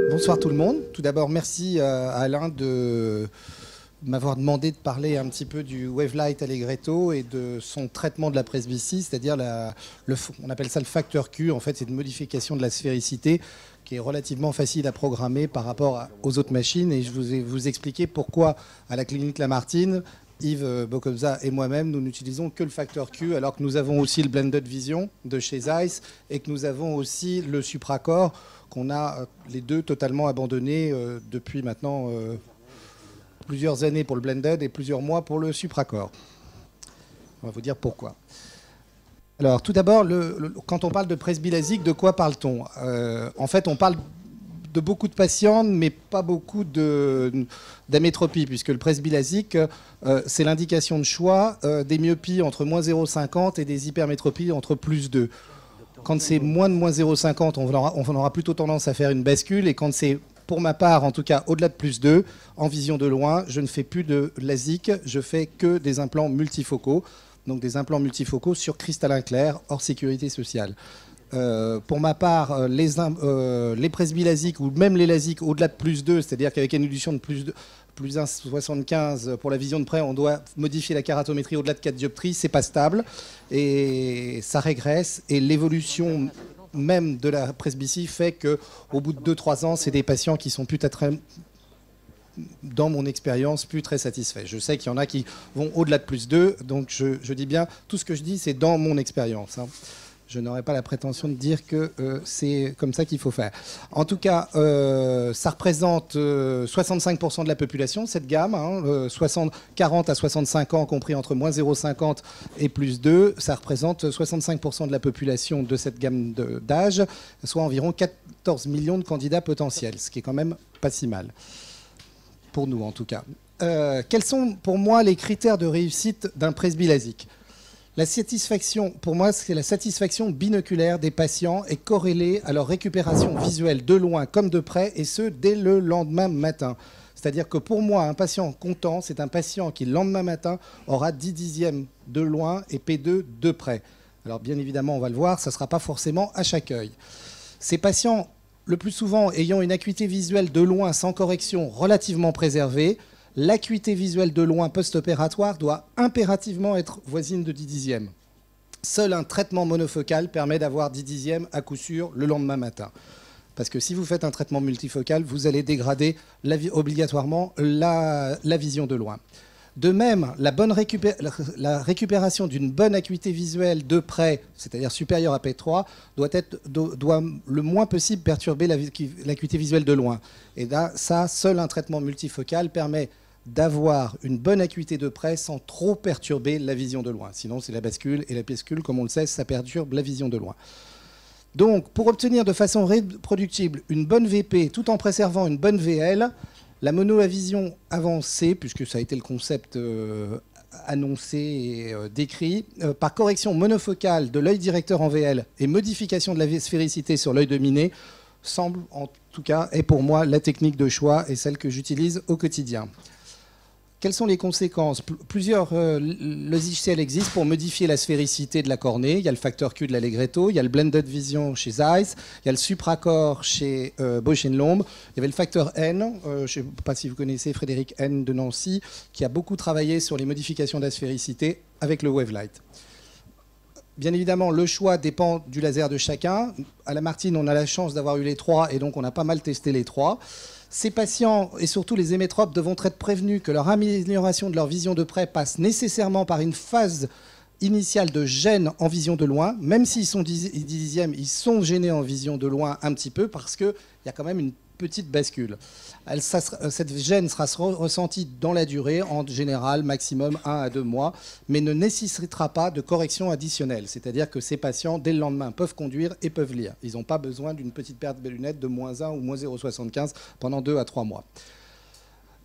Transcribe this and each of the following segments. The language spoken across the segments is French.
Bonsoir tout le monde. Tout d'abord, merci à Alain de m'avoir demandé de parler un petit peu du Wavelight Allegretto et de son traitement de la presbytie, c'est-à-dire on appelle ça le facteur Q. En fait, c'est une modification de la sphéricité qui est relativement facile à programmer par rapport aux autres machines. Et je vais vous expliquer pourquoi à la clinique Lamartine, Yves Bocobza et moi-même, nous n'utilisons que le facteur Q, alors que nous avons aussi le Blended Vision de chez Zeiss et que nous avons aussi le Supracore, qu'on a les deux totalement abandonnés depuis maintenant plusieurs années pour le Blended et plusieurs mois pour le Supracore. On va vous dire pourquoi. Alors, tout d'abord, quand on parle de presbylasik, de quoi parle-t-on? En fait, on parle de beaucoup de patients, mais pas beaucoup d'amétropie, puisque le presbylasik, c'est l'indication de choix des myopies entre moins 0,50 et des hypermétropies entre plus 2. Quand c'est moins de moins 0,50, on aura plutôt tendance à faire une bascule, et quand c'est, pour ma part, en tout cas, au-delà de plus 2, en vision de loin, je ne fais plus de LASIK, je fais que des implants multifocaux, donc des implants multifocaux sur cristallin clair, hors sécurité sociale. Pour ma part, les presbylasik ou même les LASIK au-delà de plus 2, c'est-à-dire qu'avec une élution de plus 1,75 pour la vision de près, on doit modifier la kératométrie au-delà de 4 dioptries, c'est pas stable et ça régresse. Et l'évolution même de la presbytie fait qu'au bout de 2-3 ans, c'est des patients qui sont peut-être, dans mon expérience, plus très satisfaits. Je sais qu'il y en a qui vont au-delà de plus 2, donc je dis bien, tout ce que je dis, c'est dans mon expérience, hein. Je n'aurais pas la prétention de dire que c'est comme ça qu'il faut faire. En tout cas, ça représente 65% de la population, cette gamme, hein, 40 à 65 ans, compris entre moins 0,50 et plus 2. Ça représente 65% de la population de cette gamme d'âge, soit environ 14 millions de candidats potentiels, ce qui est quand même pas si mal, pour nous en tout cas. Quels sont pour moi les critères de réussite d'un presbylasik ? La satisfaction, pour moi, c'est la satisfaction binoculaire des patients est corrélée à leur récupération visuelle de loin comme de près, et ce, dès le lendemain matin. C'est-à-dire que pour moi, un patient content, c'est un patient qui, le lendemain matin, aura 10 dixièmes de loin et P2 de près. Alors, bien évidemment, on va le voir, ça ne sera pas forcément à chaque œil. Ces patients, le plus souvent, ayant une acuité visuelle de loin sans correction relativement préservée, l'acuité visuelle de loin post-opératoire doit impérativement être voisine de 10 dixièmes. Seul un traitement monofocal permet d'avoir 10 dixièmes à coup sûr le lendemain matin. Parce que si vous faites un traitement multifocal, vous allez dégrader obligatoirement la vision de loin. De même, la récupération d'une bonne acuité visuelle de près, c'est-à-dire supérieure à P3, doit le moins possible perturber l'acuité visuelle de loin. Et là, seul un traitement multifocal permet d'avoir une bonne acuité de près sans trop perturber la vision de loin. Sinon, c'est la bascule, et la bascule, comme on le sait, ça perturbe la vision de loin. Donc, pour obtenir de façon reproductible une bonne VP tout en préservant une bonne VL, la mono-à-vision avancée, puisque ça a été le concept annoncé et décrit, par correction monofocale de l'œil directeur en VL et modification de la sphéricité sur l'œil dominé, semble en tout cas, et pour moi, la technique de choix et celle que j'utilise au quotidien. Quelles sont les conséquences? Plusieurs logiciels existent pour modifier la sphéricité de la cornée. Il y a le facteur Q de l'Allegretto, il y a le Blended Vision chez Zeiss, il y a le Supracore chez Bausch & Lomb. Il y avait le facteur N, je ne sais pas si vous connaissez Frédéric N de Nancy, qui a beaucoup travaillé sur les modifications de la sphéricité avec le Wavelight. Bien évidemment, le choix dépend du laser de chacun. À Lamartine, on a la chance d'avoir eu les trois, et donc on a pas mal testé les trois. Ces patients, et surtout les hémétropes, devront être prévenus que leur amélioration de leur vision de près passe nécessairement par une phase initiale de gêne en vision de loin. Même s'ils sont 10 dixièmes, ils sont gênés en vision de loin un petit peu, parce qu'il y a quand même une petite bascule. Cette gêne sera ressentie dans la durée, en général maximum 1 à 2 mois, mais ne nécessitera pas de correction additionnelle. C'est-à-dire que ces patients, dès le lendemain, peuvent conduire et peuvent lire. Ils n'ont pas besoin d'une petite perte de lunettes de moins 1 ou moins 0,75 pendant 2 à 3 mois.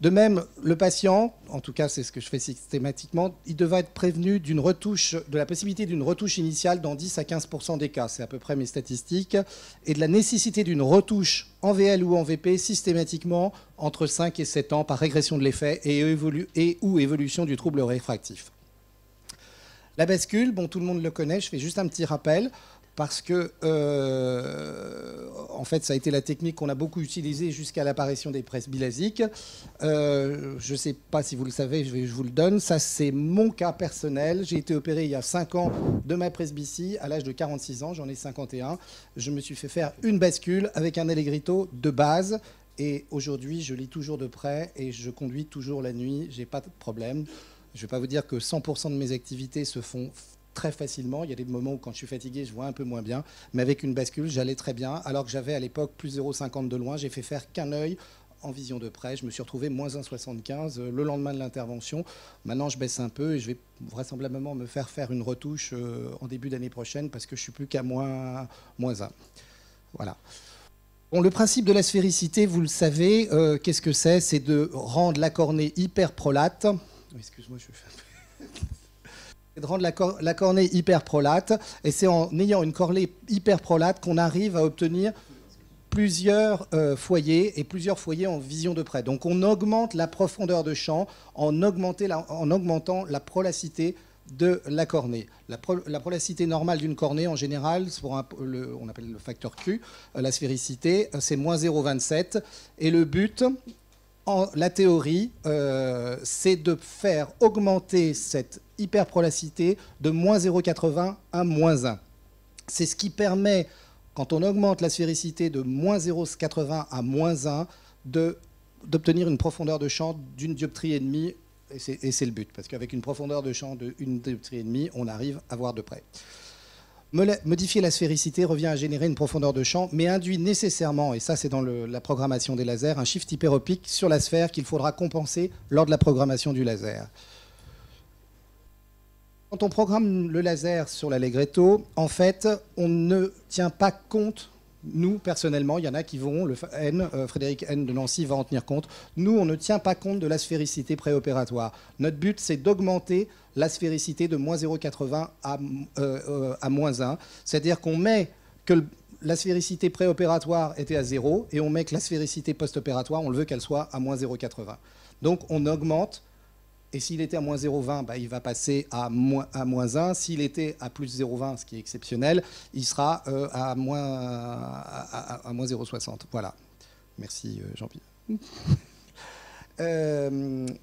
De même, le patient, en tout cas c'est ce que je fais systématiquement, il devra être prévenu de la possibilité d'une retouche initiale dans 10 à 15% des cas, c'est à peu près mes statistiques, et de la nécessité d'une retouche en VL ou en VP systématiquement entre 5 et 7 ans par régression de l'effet ou évolution du trouble réfractif. La bascule, bon, tout le monde le connaît, je fais juste un petit rappel. parce que, en fait, ça a été la technique qu'on a beaucoup utilisée jusqu'à l'apparition des presses bilasiques. Je ne sais pas si vous le savez, je vous le donne. Ça, c'est mon cas personnel. J'ai été opéré il y a 5 ans de ma presbytie à l'âge de 46 ans. J'en ai 51. Je me suis fait faire une bascule avec un Allegretto de base. Et aujourd'hui, je lis toujours de près et je conduis toujours la nuit. Je n'ai pas de problème. Je ne vais pas vous dire que 100% de mes activités se font très facilement. Il y a des moments où quand je suis fatigué, je vois un peu moins bien. Mais avec une bascule, j'allais très bien. Alors que j'avais à l'époque plus 0,50 de loin. J'ai fait faire qu'un œil en vision de près. Je me suis retrouvé moins 1,75 le lendemain de l'intervention. Maintenant, je baisse un peu et je vais vraisemblablement me faire une retouche en début d'année prochaine parce que je suis plus qu'à moins 1. Voilà. Bon, le principe de la sphéricité, vous le savez, qu'est-ce que c'est? C'est de rendre la cornée hyper prolate. Excuse-moi, je fais... C'est de rendre la cornée hyper prolate. Et c'est en ayant une cornée hyper prolate qu'on arrive à obtenir plusieurs foyers et plusieurs foyers en vision de près. Donc on augmente la profondeur de champ en augmentant la prolacité de la cornée. La prolacité normale d'une cornée, en général, on appelle le facteur Q, la sphéricité, c'est moins 0,27. Et le but, la théorie, c'est de faire augmenter cette hyperprolacité de moins 0,80 à moins 1. C'est ce qui permet, quand on augmente la sphéricité de moins 0,80 à moins 1, d'obtenir une profondeur de champ d'une dioptrie et demie. Et c'est le but, parce qu'avec une profondeur de champ d'une dioptrie et demie, on arrive à voir de près. Modifier la sphéricité revient à générer une profondeur de champ, mais induit nécessairement, et ça c'est dans la programmation des lasers, un shift hyperopique sur la sphère qu'il faudra compenser lors de la programmation du laser. Quand on programme le laser sur l'Allegretto, en fait, on ne tient pas compte. Nous, personnellement, il y en a qui vont, Frédéric N de Nancy va en tenir compte. Nous, on ne tient pas compte de la sphéricité préopératoire. Notre but, c'est d'augmenter la sphéricité de moins 0,80 à moins 1. C'est-à-dire qu'on met que la sphéricité préopératoire était à 0 et on met que la sphéricité post-opératoire, on le veut qu'elle soit à moins 0,80. Donc, on augmente. Et s'il était à moins 0,20, il va passer à moins 1. S'il était à plus 0,20, ce qui est exceptionnel, il sera à moins 0,60. Voilà. Merci Jean-Pierre.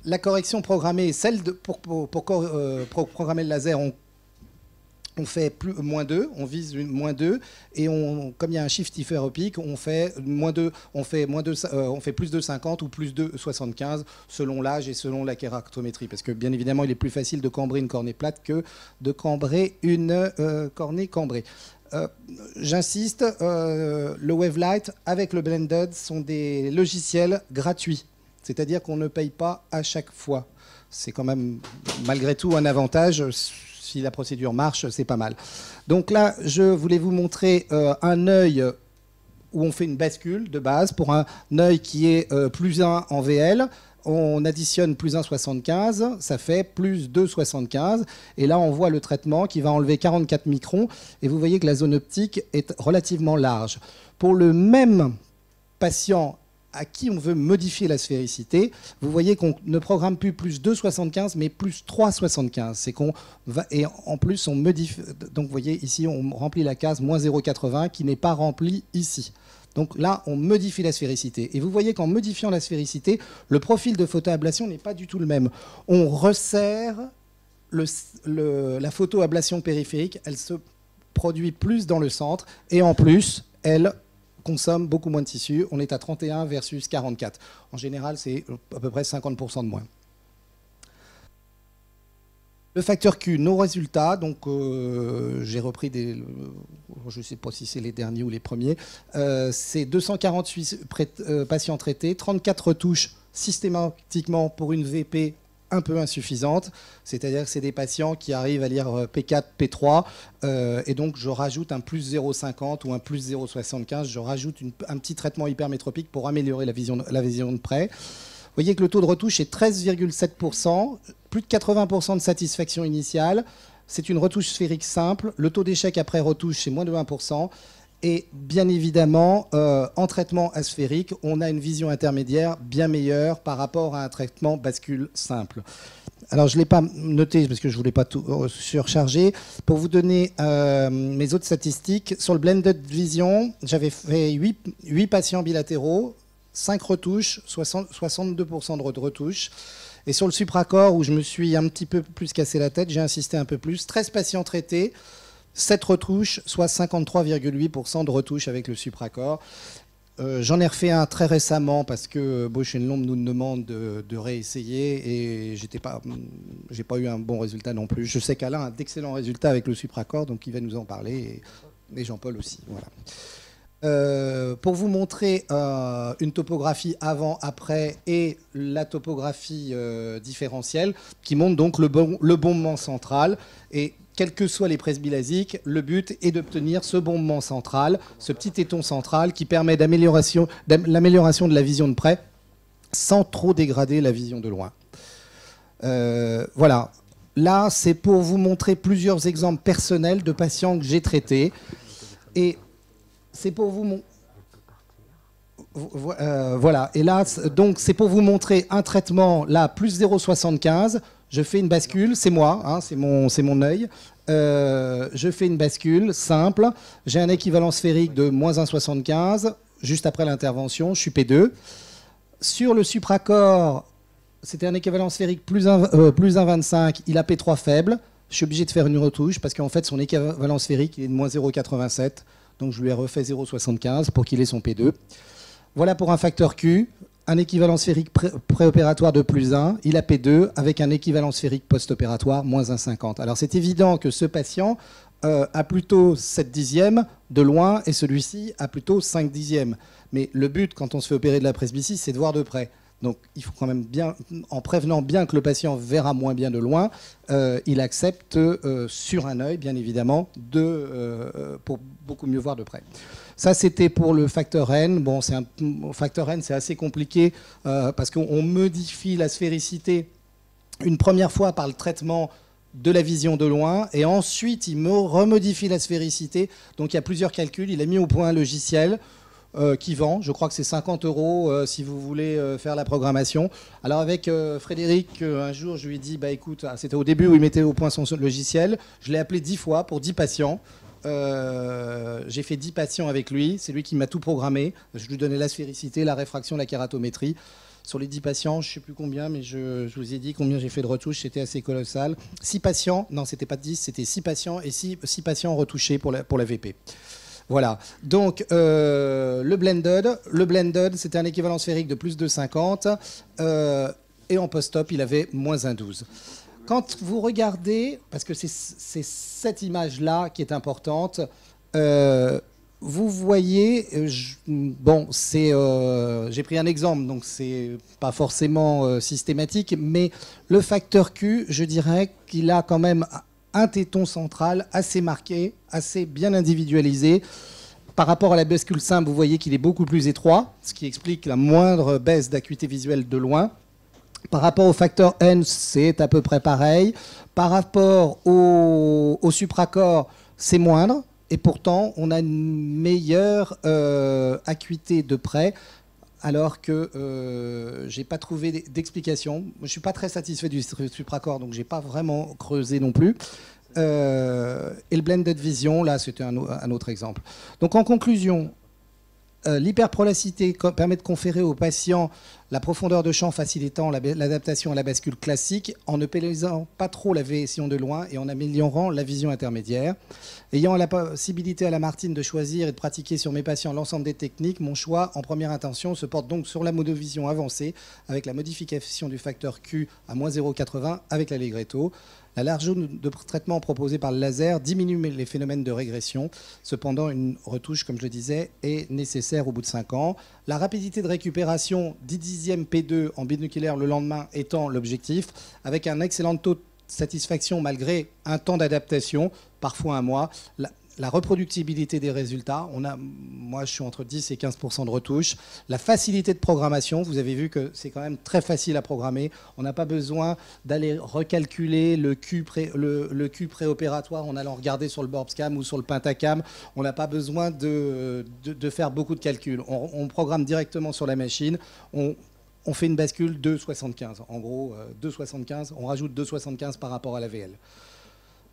La correction programmée est celle pour programmer le laser. On fait moins 2, on vise moins 2, et comme il y a un shift hyperopique, on fait plus de 50 ou plus de 75 selon l'âge et selon la kératométrie. Parce que bien évidemment, il est plus facile de cambrer une cornée plate que de cambrer une cornée cambrée. J'insiste, le Wavelight avec le Blended sont des logiciels gratuits. C'est-à-dire qu'on ne paye pas à chaque fois. C'est quand même malgré tout un avantage. Si la procédure marche, c'est pas mal. Donc là, je voulais vous montrer un œil où on fait une bascule de base pour un œil qui est plus 1 en VL. On additionne plus 1,75, ça fait plus 2,75. Et là, on voit le traitement qui va enlever 44 microns. Et vous voyez que la zone optique est relativement large. Pour le même patient à qui on veut modifier la sphéricité, vous voyez qu'on ne programme plus 2,75, mais plus 3,75. C'est qu'on va, et en plus, on modifie. Donc, vous voyez, ici, on remplit la case moins 0,80 qui n'est pas remplie ici. Donc là, on modifie la sphéricité. Et vous voyez qu'en modifiant la sphéricité, le profil de photoablation n'est pas du tout le même. On resserre la photoablation périphérique, elle se produit plus dans le centre, et en plus, elle consomme beaucoup moins de tissu. On est à 31 versus 44. En général, c'est à peu près 50% de moins. Le facteur Q, nos résultats, donc j'ai repris je ne sais pas si c'est les derniers ou les premiers, c'est 248 patients traités, 34 retouches systématiquement pour une VP un peu insuffisante, c'est-à-dire que c'est des patients qui arrivent à lire P4, P3, et donc je rajoute un plus 0,50 ou un plus 0,75, je rajoute un petit traitement hypermétropique pour améliorer la vision de près. Vous voyez que le taux de retouche est 13,7%, plus de 80% de satisfaction initiale. C'est une retouche sphérique simple. Le taux d'échec après retouche, c'est moins de 1%. Et bien évidemment, en traitement asphérique, on a une vision intermédiaire bien meilleure par rapport à un traitement bascule simple. Alors, je ne l'ai pas noté parce que je ne voulais pas tout surcharger. Pour vous donner mes autres statistiques, sur le Blended Vision, j'avais fait 8 patients bilatéraux, 5 retouches, 62% de retouches. Et sur le Supracore, où je me suis un petit peu plus cassé la tête, j'ai insisté un peu plus, 13 patients traités, 7 retouches, soit 53,8% de retouches avec le Supracore. J'en ai refait un très récemment parce que Bausch & Lomb nous demande de réessayer et j'ai pas eu un bon résultat non plus. Je sais qu'Alain a d'excellents résultats avec le Supracore, donc il va nous en parler, et Jean-Paul aussi. Voilà. Pour vous montrer une topographie avant-après et la topographie différentielle qui montre donc le bombement central. Et quelles que soient les presbyasiques, le but est d'obtenir ce bombement central, ce petit téton central qui permet l'amélioration de la vision de près sans trop dégrader la vision de loin. Voilà. Là, c'est pour vous montrer plusieurs exemples personnels de patients que j'ai traités. Et c'est pour vous voilà. Et là, donc, c'est pour vous montrer un traitement, là, plus 0,75. Je fais une bascule, c'est moi, hein, c'est mon œil. Je fais une bascule simple. J'ai un équivalent sphérique de moins 1,75 juste après l'intervention. Je suis P2. Sur le Supracore, c'était un équivalent sphérique plus 1,25. Il a P3 faible. Je suis obligé de faire une retouche parce qu'en fait, son équivalent sphérique il est de moins 0,87. Donc, je lui ai refait 0,75 pour qu'il ait son P2. Voilà pour un facteur Q. Un équivalent sphérique préopératoire de plus 1, il a P2 avec un équivalent sphérique post-opératoire moins 1,50. Alors c'est évident que ce patient a plutôt 7 dixièmes de loin et celui-ci a plutôt 5 dixièmes. Mais le but quand on se fait opérer de la presbytie, c'est de voir de près. Donc il faut quand même bien, en prévenant bien que le patient verra moins bien de loin, il accepte sur un œil, bien évidemment, pour beaucoup mieux voir de près. Ça, c'était pour le facteur N. Bon, facteur N, c'est assez compliqué parce qu'on modifie la sphéricité une première fois par le traitement de la vision de loin et ensuite, il me remodifie la sphéricité. Donc, il y a plusieurs calculs. Il a mis au point un logiciel qui vend. Je crois que c'est 50 € si vous voulez faire la programmation. Alors, avec Frédéric, un jour, je lui ai dit, bah, écoute, c'était au début où il mettait au point son logiciel. Je l'ai appelé 10 fois pour 10 patients. J'ai fait 10 patients avec lui, c'est lui qui m'a tout programmé. Je lui donnais la sphéricité, la réfraction, la kératométrie. Sur les 10 patients, je ne sais plus combien, mais je vous ai dit combien j'ai fait de retouches, c'était assez colossal. 6 patients, non, c'était pas 10, c'était 6 patients et 6 patients retouchés pour la VP. Voilà, donc le blended, c'était un équivalent sphérique de plus de 50 et en post-op, il avait moins 1,12. Quand vous regardez, parce que c'est cette image-là qui est importante, vous voyez, j'ai pris un exemple, donc c'est pas forcément systématique, mais le facteur Q, je dirais qu'il a quand même un téton central assez marqué, assez bien individualisé. Par rapport à la bascule simple, vous voyez qu'il est beaucoup plus étroit, ce qui explique la moindre baisse d'acuité visuelle de loin. Par rapport au facteur N, c'est à peu près pareil. Par rapport au supracorps, c'est moindre. Et pourtant, on a une meilleure acuité de près, alors que je n'ai pas trouvé d'explication. Je ne suis pas très satisfait du supracorps, donc je n'ai pas vraiment creusé non plus. Et le blended vision, là, c'était un autre exemple. Donc en conclusion, l'hyperprolacité permet de conférer aux patients la profondeur de champ facilitant l'adaptation à la bascule classique en ne pénalisant pas trop la vision de loin et en améliorant la vision intermédiaire. Ayant la possibilité à la Martine de choisir et de pratiquer sur mes patients l'ensemble des techniques, mon choix en première intention se porte donc sur la monovision avancée avec la modification du facteur Q à moins 0,80 avec l'Allegretto. La largeur de traitement proposée par le laser diminue les phénomènes de régression. Cependant, une retouche, comme je le disais, est nécessaire au bout de 5 ans. La rapidité de récupération, 10 dixièmes P2 en binoculaire le lendemain étant l'objectif, avec un excellent taux de satisfaction malgré un temps d'adaptation, parfois un mois. La reproductibilité des résultats, moi je suis entre 10 et 15% de retouches. La facilité de programmation, vous avez vu que c'est quand même très facile à programmer. On n'a pas besoin d'aller recalculer le Q préopératoire en allant regarder sur le Borbscam ou sur le Pentacam. On n'a pas besoin de faire beaucoup de calculs. On programme directement sur la machine. on fait une bascule 2,75. En gros, 2,75, on rajoute 2,75 par rapport à la VL.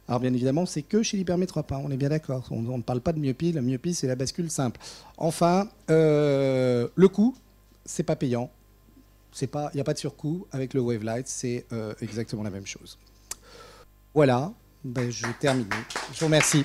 Alors bien évidemment, c'est que chez l'hypermétrope, hein, on est bien d'accord. On ne parle pas de myopie. La myopie, c'est la bascule simple. Enfin, le coût, c'est pas payant. Il n'y a pas de surcoût. Avec le Wavelight, c'est exactement la même chose. Voilà, ben, je termine. Je vous remercie.